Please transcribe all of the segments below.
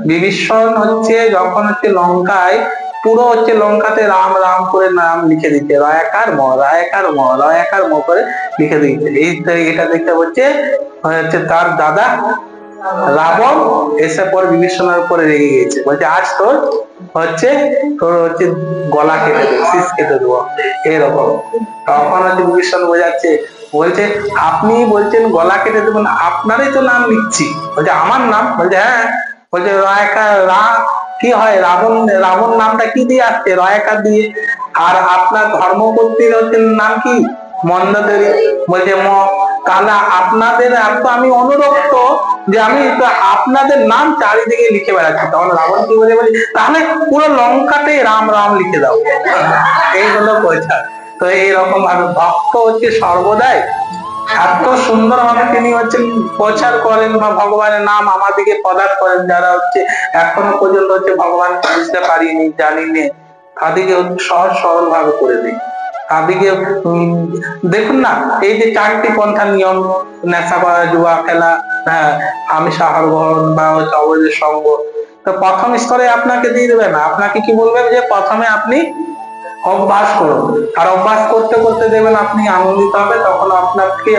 বিভীষণ হচ্ছে যখন হচ্ছে লঙ্কায় পুরো হচ্ছে লঙ্কাতে রাম রাম করে নাম লিখে দিতে, রয়াকার ম রয়াকার ম রয়াকার ম করে লিখে দিতে। এটা দেখতে হচ্ছে তার দাদা রাবণ এসে পরে বিভীষণের উপরে রেগে গেছে, বলছে আজ তোর হচ্ছে গলা কেটে দেবো, শীষ কেটে দেবো এরকম। তখন হচ্ছে বিভীষণ বোঝাচ্ছে, বলছে আপনি বলছেন গলা কেটে দেবেন, আপনারই তো নাম লিখছি। বলছে আমার নাম? বলছে হ্যাঁ। বলছে রয়াকার কি হয়, রাবণ রাবণ নামটা কি দিয়ে আসছে? রয়াকার দিয়ে। আর আপনার ধর্মপত্নীর হচ্ছে নাম কি? মন্দোদরী। বলছে তাহলে আপনাদের এত আমি অনুরক্ত যে আমি আপনাদের নাম চারিদিকে লিখে বেড়াচ্ছি। তখন রাবণ কি বলে, তাহলে পুরো লঙ্কাতে রাম রাম লিখে দাও। এই হলো কথা। তো এইরকম ভাবে ভক্ত হচ্ছে সর্বদাই এত সুন্দর ভাবে তিনি হচ্ছেন প্রচার করেন বা ভগবানের নাম আমাদেরকে প্রদান করেন, যারা হচ্ছে এখনো পর্যন্ত হচ্ছে ভগবান বুঝতে পারিনি, জানিনি, তাদেরকে সহজ সরল ভাবে করে দিই। তাদেরকে দেখুন না, এই যে 4টি পন্থা নিয়ম, নেশা করা, জুয়া খেলা, হ্যাঁ, আমিষ আহার গ্রহণ বা অবৈধ সঙ্গ, তো প্রথম স্তরে আপনাকে দিয়ে দেবে না, আপনাকে কি বলবেন যে প্রথমে আপনি অভ্যাস করুন। আর অভ্যাস করতে করতে দেখবেন আপনি আনন্দিত হবে, তখন আপনাকে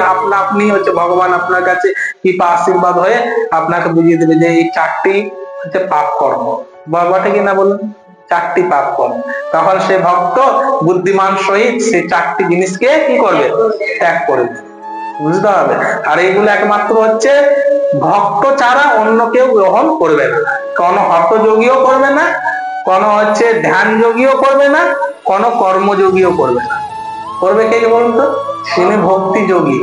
আপনি হচ্ছে ভগবান আপনার কাছে কৃপা আশীর্বাদ হয়ে আপনাকে বুঝিয়ে দেবে যে এই 4টি হচ্ছে পাপ কর্ম। বটে কিনা বলুন? 4টি পাপ কর্ম। তখন সে ভক্ত বুদ্ধিমান সহিত সেই 4টি জিনিসকে কি করবে? ত্যাগ করবে। বুঝতে হবে। আর এইগুলো একমাত্র হচ্ছে ভক্ত ছাড়া অন্য কেউ গ্রহণ করবে না। কোনো হঠযোগীও করবে না, কোনো হচ্ছে ধ্যান যোগীও করবে না, কোনো কর্মযোগীও করবে না। করবে কে বলুন তো? তিনি ভক্তি যোগী,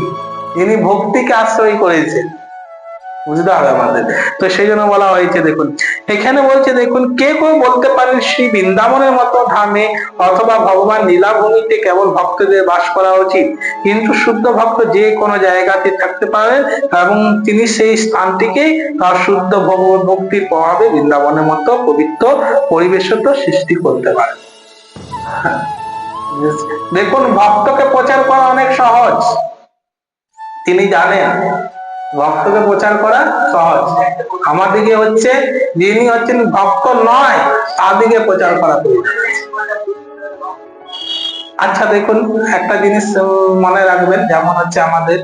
যিনি ভক্তিকে আশ্রয় করেছেন। বুঝতে হবে আমাদের। তো সেই জন্য বলা হয়েছে, দেখুন এখানে বলছে, দেখুন কে কেউ বলতে পারেন শ্রী বৃন্দাবনের মতো ধামে অথবা ভগবান লীলাভূমিতে কেবল ভক্তদের বাস করা উচিত, কিন্তু শুদ্ধ ভক্ত যে কোনো জায়গাতে থাকতে পারেন এবং তিনি সেই স্থানটিকে তার শুদ্ধ ভগবত ভক্তির প্রভাবে বৃন্দাবনের মতো পবিত্র পরিবেশত সৃষ্টি করতে পারেন। দেখুন ভক্তকে প্রচার করা অনেক সহজ, তিনি জানেন ভক্তকে প্রচার করা সহজ। আমাদেরকে হচ্ছে যিনি হচ্ছেন ভক্ত নয় তাদেরকে প্রচার করা প্রয়োজন। আচ্ছা দেখুন একটা জিনিস মনে রাখবেন, যেমন হচ্ছে আমাদের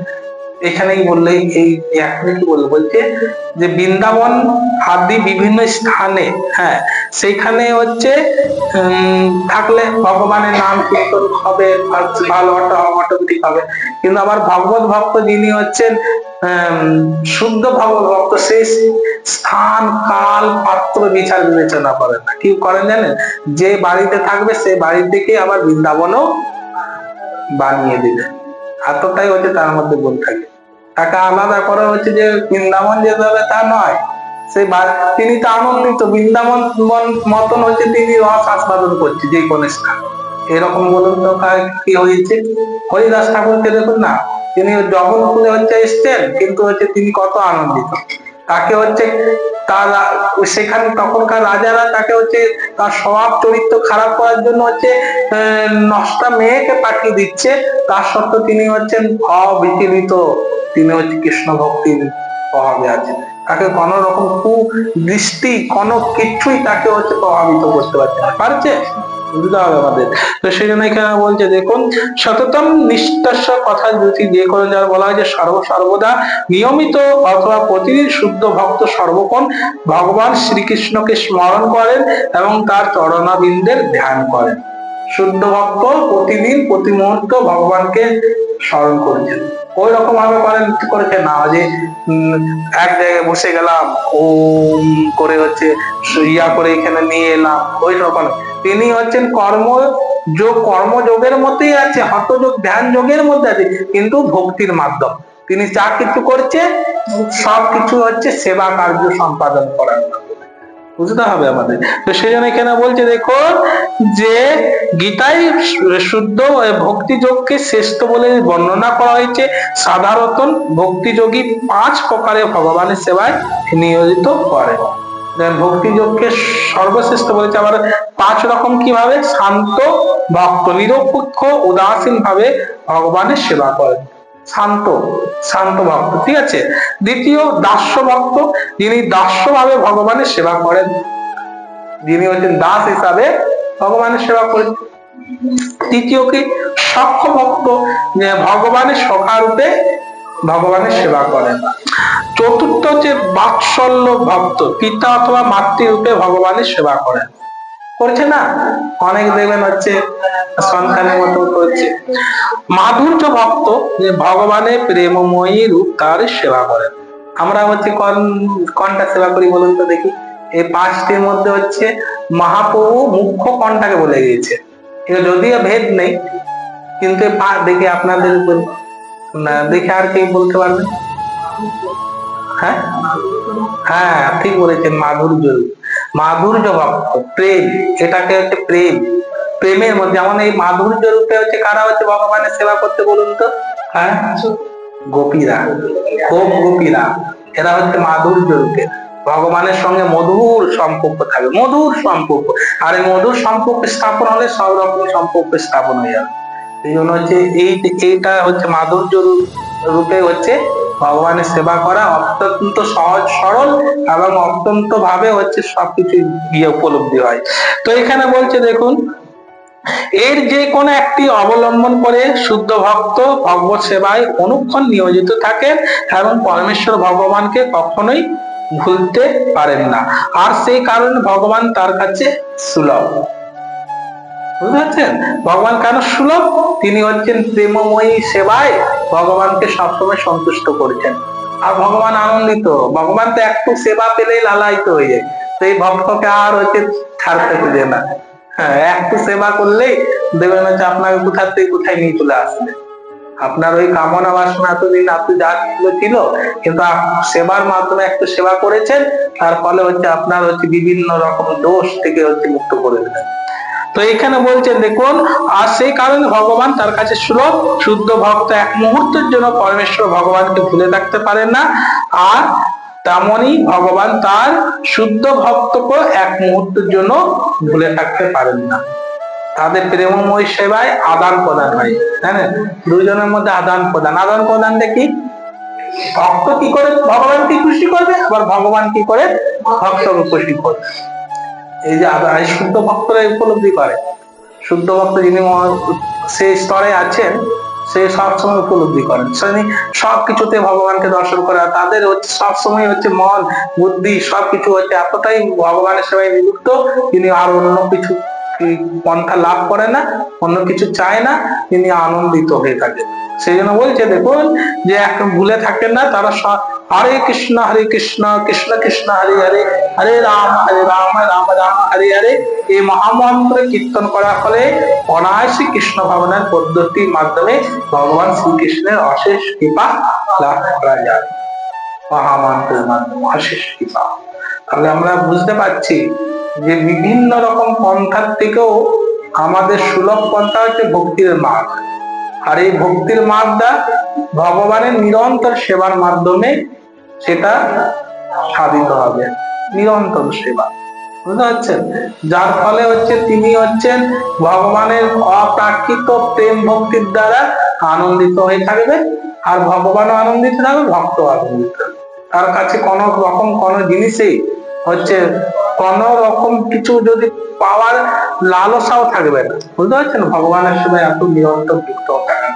এখানেই বললেই এই এখনই কি বলবো, বলছে যে বৃন্দাবন আদি বিভিন্ন স্থানে, হ্যাঁ সেইখানে হচ্ছে থাকলে ভগবানের নাম কীর্তন হবে, ভালো অটোমেটিক হবে। কিন্তু আবার ভগবত ভক্ত যিনি হচ্ছেন শুদ্ধ ভগবত ভক্ত, সেই স্থান কাল পাত্র বিচার বিবেচনা করেন না। কি করেন জানেন? যে বাড়িতে থাকবে সেই বাড়ি থেকে আবার বৃন্দাবনও বানিয়ে দিবে। এতটাই হচ্ছে তার মধ্যে গুণ থাকে। তাকে আলাদা করা হচ্ছে যে বৃন্দাবন যেতে হবে তা নয়, সেই তিনি তো আনন্দিত, বৃন্দাবন মতন হচ্ছে তিনি রস আস্বাদন করছে যে কোন স্থান। এরকম বলুন তো কি হয়েছে? হরিদাস ঠাকুরকে দেখুন না, তিনি জগন্নাথে হচ্ছে এসছেন, কিন্তু হচ্ছে তিনি কত আনন্দিত। তাকে হচ্ছে তার সেখানে তখনকার রাজারা তাকে হচ্ছে তার স্বভাব চরিত্র খারাপ করার জন্য হচ্ছে নষ্টা মেয়েকে পাঠিয়ে দিচ্ছে, তার সত্ত্বেও তিনি হচ্ছেন অবিচলিত, তিনি হচ্ছে কৃষ্ণ ভক্তির প্রভাবে আছেন। তাকে কোন রকম কুদৃষ্টি কোনো কিছুই তাকে হচ্ছে প্রভাবিত করতে পারছে। বুঝতে হবে আমাদের। তো সেই জন্য এখানে বলছে, দেখুন সততম নিষ্ঠস্য কথা যদি যে কোনো যারা বলা হয় যে সর্বদা নিয়মিত অথবা প্রতিদিন শুদ্ধ ভক্ত সর্বক্ষণ ভগবান শ্রীকৃষ্ণকে স্মরণ করেন এবং তার চরণাবিন্দের ধ্যান করেন। শুদ্ধ ভক্ত প্রতিদিন প্রতি মুহূর্ত ভগবানকে স্মরণ করেছেন। ওই রকম ভাবে করেছে না যে এক জায়গায় বসে গেলাম ওম করে হচ্ছে ইয়া করে এখানে নিয়ে এলাম, ওই রকম। তিনি হচ্ছেন কর্মযোগের মধ্যেই আছে, হঠযোগ ধ্যান যোগের মধ্যে আছে, কিন্তু ভক্তির মাধ্যম তিনি যা কিছু করছে সবকিছু হচ্ছে সেবা কার্য সম্পাদন করার। বুঝতে হবে আমাদের। তো সেই জন্য এখানে বলছে, দেখো যে গীতায় শুদ্ধ ভক্তি যোগকে শ্রেষ্ঠ বলে বর্ণনা করা হয়েছে। সাধারণত ভক্তিযোগী 5 প্রকারে ভগবানের সেবায় নিয়োজিত করে। ভক্তি যোগকে সর্বশ্রেষ্ঠ বলেছে। আবার 5 রকম কিভাবে? শান্ত ভক্ত নিরপেক্ষ উদাসীন ভাবে ভগবানের সেবা করে। শান্ত শান্ত ভক্ত, ঠিক আছে। দ্বিতীয় দাস্য ভক্ত, যিনি দাস্য ভাবে ভগবানের সেবা করেন, যিনি হচ্ছেন দাস হিসাবে ভগবানের সেবা করেন। তৃতীয় কি সখ্য ভক্ত, যে ভগবানের সখা রূপে ভগবানের সেবা করেন। চতুর্থ হচ্ছে বাৎসল্য ভক্ত, পিতা অথবা মাতৃরূপে ভগবানের সেবা করেন, করছে না অনেক, দেখবেন হচ্ছে সন্তানের মতো করছে। মাধুর্য ভক্ত, যে ভগবানের প্রেমময়ী রূপ তার সেবা করেন। আমরা হচ্ছে কোনটা সেবা করি বলুন তো দেখি? এই পাঁচটির মধ্যে হচ্ছে মহাপ্রভু মুখ্য কোনটাকে বলে গিয়েছে, যদিও ভেদ নেই, কিন্তু দেখি আপনাদের না দেখে আর কি বলতে পারবেন? হ্যাঁ হ্যাঁ ঠিক বলেছেন, মাধুর্য। মাধুর্য ভক্ত প্রেম, এটাকে হচ্ছে প্রেম, প্রেমের মধ্যে যেমন এই মাধুর্য রূপে হচ্ছে কারা হচ্ছে ভগবানের সেবা করতে বলুন তো? হ্যাঁ গোপীরা, গোপীরা, এরা হচ্ছে মাধুর্য রূপে ভগবানের সঙ্গে মধুর সম্পর্ক থাকে, মধুর সম্পর্ক। আর এই মধুর সম্পর্ক স্থাপন হলে সব রকম সম্পর্ক স্থাপন হয়ে যাবে। এই জন্য হচ্ছে এইটা হচ্ছে মাধুর্য রূপে হচ্ছে ভগবানের সেবা করা অত্যন্ত সহজ সরল এবং অত্যন্ত ভাবে হচ্ছে সবকিছু গিয়ে উপলব্ধি হয়। তো এখানে বলছে দেখুন, এর যে কোনো একটি অবলম্বন করে শুদ্ধ ভক্ত ভগবত সেবায় অনুক্ষণ নিয়োজিত থাকেন এবং পরমেশ্বর ভগবানকে কখনোই ভুলতে পারেন না, আর সেই কারণে ভগবান তার কাছে সুলভ। বুঝতে পারছেন ভগবান কেন সুলভ? তিনি হচ্ছেন প্রেমময়ী সেবায় ভগবানকে সবসময় সন্তুষ্ট করেছেন, আর ভগবান আনন্দিত। ভগবান তো একটু সেবা পেলেই লালায়িত হয়ে যায়, তো এই ভক্তকে আর হচ্ছে ছাড়তে খুঁজে না। হ্যাঁ একটু সেবা করলেই দেবেন হচ্ছে আপনাকে কোথা থেকে কোথায় নিয়ে চলে আসবে। আপনার ওই কামনা বাসনা এতদিন আপনি যা ছিল, কিন্তু সেবার মাধ্যমে একটু সেবা করেছেন, তার ফলে হচ্ছে আপনার হচ্ছে বিভিন্ন রকম দোষ থেকে হচ্ছে মুক্ত করে দেবেন। তো এখানে বলছেন দেখুন, আর সেই কারণে ভগবান তার কাছে সুলভ, শুদ্ধ ভক্ত এক মুহূর্তের জন্য পরমেশ্বর ভগবানকে ভুলে থাকতে পারেন না, আর তেমনি ভগবান তার শুদ্ধ ভক্তকে এক মুহূর্তের জন্য ভুলে থাকতে পারেন না। তাদের প্রেমময় সেবায় আদান প্রদান হয়, জানেন দুজনের মধ্যে আদান প্রদান। আদান প্রদানটা কি? ভক্ত কি করে ভগবানকে খুশি করবে, আবার ভগবান কি করে ভক্তকে খুশি করবে। এই যে শুদ্ধ ভক্তরা উপলব্ধি করে, শুদ্ধ ভক্ত যিনি সেই স্তরে আছেন, সে সবসময় উপলব্ধি করেন, সবকিছুতে ভগবানকে দর্শন করে। তাদের হচ্ছে সবসময় হচ্ছে মন বুদ্ধি সবকিছু হচ্ছে এতটাই ভগবানের সেবায় নিযুক্ত, তিনি আর অন্য কিছু পন্থা লাভ করে না, অন্য কিছু চায় না, তিনি আনন্দিত হয়ে থাকেন। সেই জন্য বলছে দেখুন, যে একটা ভুলে থাকেন না তারা, হরে কৃষ্ণ কৃষ্ণ কৃষ্ণ হরে হরে, হরে রাম রাম রাম হরে হরে, এই মহামন্ত্র কীর্তন করার ফলে অনায়াসে কৃষ্ণ ভাবনার পদ্ধতির মাধ্যমে ভগবান শ্রীকৃষ্ণের অশেষ কৃপা লাভ করা যায়। মহামন্ত্রের মাধ্যমে অশেষ কৃপা। তাহলে আমরা বুঝতে পারছি যে বিভিন্ন রকম পন্থার থেকেও আমাদের সুলভ পন্থা হচ্ছে ভক্তির মার্গ, আর এই ভক্তির মার্গটা ভগবানের নিরন্তর সেবার মাধ্যমে সেটা সাধিত হবে, নিরন্তর সেবা। বুঝতে পারছেন? যার ফলে হচ্ছে তিনি হচ্ছেন ভগবানের অপ্রাকৃত প্রেম ভক্তির দ্বারা আনন্দিত হয়ে থাকবে, আর ভগবানও আনন্দিত থাকবে, ভক্ত আনন্দিত থাকবে। তার কাছে কোন রকম কোন জিনিসেই হচ্ছে কোন রকম কিছু যদি পাওয়ার লালসাও থাকবে না। বুঝতে পারছেন? ভগবানের সেবায় এত নিরন্তর যুক্ত থাকবে।